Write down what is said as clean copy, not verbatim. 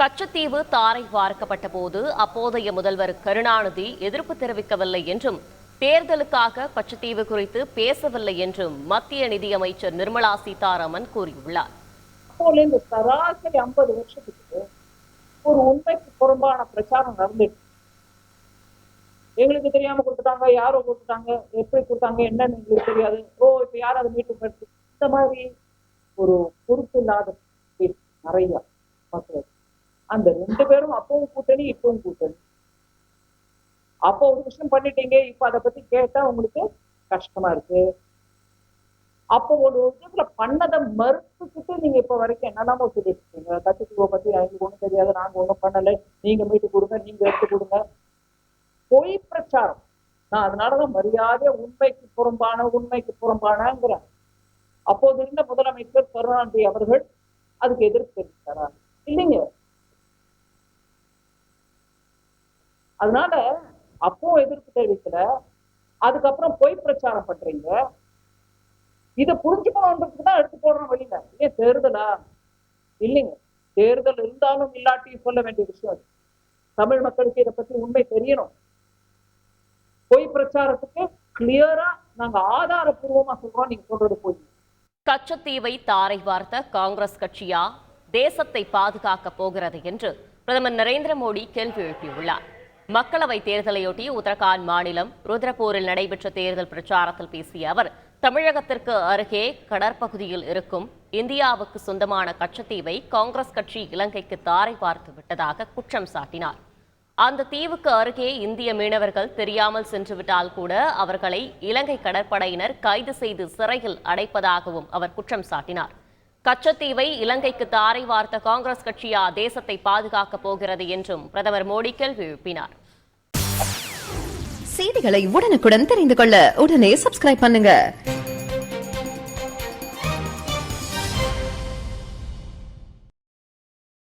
கச்சத்தீவு தாரை வார்க்கப்பட்ட போது அப்போதைய முதல்வர் கருணாநிதி எதிர்ப்பு தெரிவிக்கவில்லை என்றும் தேர்தலுக்காக கச்சத்தீவு குறித்து பேசவில்லை என்றும் மத்திய நிதியமைச்சர் நிர்மலா சீதாராமன் கூறியுள்ளார். சராசரி 50 வருஷத்துக்கு ஒரு உண்மைக்கு புறம்பான பிரச்சாரம் நடந்துட்டு எங்களுக்கு தெரியாம கொடுத்துட்டாங்க, யாரோ கொடுத்துட்டாங்க, எப்படி கொடுத்தாங்க என்னன்னு எங்களுக்கு தெரியாது, இப்ப யாரும் அதை மீட்டு படுத்து இந்த மாதிரி ஒரு பொறுப்பு இல்லாத நிறைய மக்கள். அந்த 2 பேரும் அப்பவும் கூட்டணி இப்பவும் கூட்டணி. அப்போ ஒரு விஷயம் பண்ணிட்டீங்க, இப்ப அதை பத்தி கேட்டா உங்களுக்கு கஷ்டமா இருக்கு. அப்போ ஒரு விஷயத்துல பண்ணதை மறுத்துக்கிட்டு நீங்க இப்ப வரைக்கும் என்னெல்லாமோ சொல்லிட்டு இருக்கீங்க. கட்சிக்குவ பத்தி எங்களுக்கு ஒண்ணும் தெரியாது, நாங்க ஒண்ணும் பண்ணல, நீங்க மீட்டு கொடுங்க, நீங்க எடுத்து கொடுங்க. பொய் பிரச்சாரம். நான் அதனாலதான் மரியாதை உண்மைக்கு புறம்பானங்கிறேன். அப்போது இருந்த முதலமைச்சர் கருணாநிதி அவர்கள் அதுக்கு எதிர்ப்பு தெரிவித்தாரா? இல்லைங்க. அதனால அப்போ எதிர்ப்பு தெரிவிக்கல, அதுக்கப்புறம் பொய் பிரச்சாரம் பண்றீங்க. இதை புரிஞ்சுக்கணும்ன்றதுக்கு தான் எடுத்து போடுறோம் வெளியில. ஏன் தேர்தலா? இல்லைங்க, தேர்தல் இருந்தாலும் இல்லாட்டியும் சொல்ல வேண்டிய விஷயம் அது. தமிழ் மக்களுக்கு இதை பத்தி உண்மை தெரியணும். பொய் பிரச்சாரத்துக்கு கிளியரா நாங்க ஆதாரப்பூர்வமா சொல்றோம், நீங்க சொல்றது போய். கச்சத்தீவை தாரை வார்த்த காங்கிரஸ் கட்சியா தேசத்தை பாதுகாக்க போகிறது என்று பிரதமர் நரேந்திர மோடி கேள்வி எழுப்பியுள்ளார். மக்களவை தேர்தலையொட்டி உத்தரகாண்ட் மாநிலம் ருத்ரப்பூரில் நடைபெற்ற தேர்தல் பிரச்சாரத்தில் பேசிய அவர், தமிழகத்திற்கு அருகே கடற்பகுதியில் இருக்கும் இந்தியாவுக்கு சொந்தமான கச்சத்தீவை காங்கிரஸ் கட்சி இலங்கைக்கு தாரை பார்த்து விட்டதாக குற்றம் சாட்டினார். அந்த தீவுக்கு அருகே இந்திய மீனவர்கள் தெரியாமல் சென்றுவிட்டால் கூட அவர்களை இலங்கை கடற்படையினர் கைது செய்து சிறையில் அடைப்பதாகவும் அவர் குற்றம் சாட்டினார். கச்சத்தீவை இலங்கைக்கு தாரை வார்த்த காங்கிரஸ் கட்சியா தேசத்தை பாதுகாக்கப் போகிறது என்றும் பிரதமர் மோடி கேள்வி எழுப்பினார். செய்திகளை உடனுக்குடன் தெரிந்து கொள்ள உடனே சப்ஸ்கிரைப் பண்ணுங்க.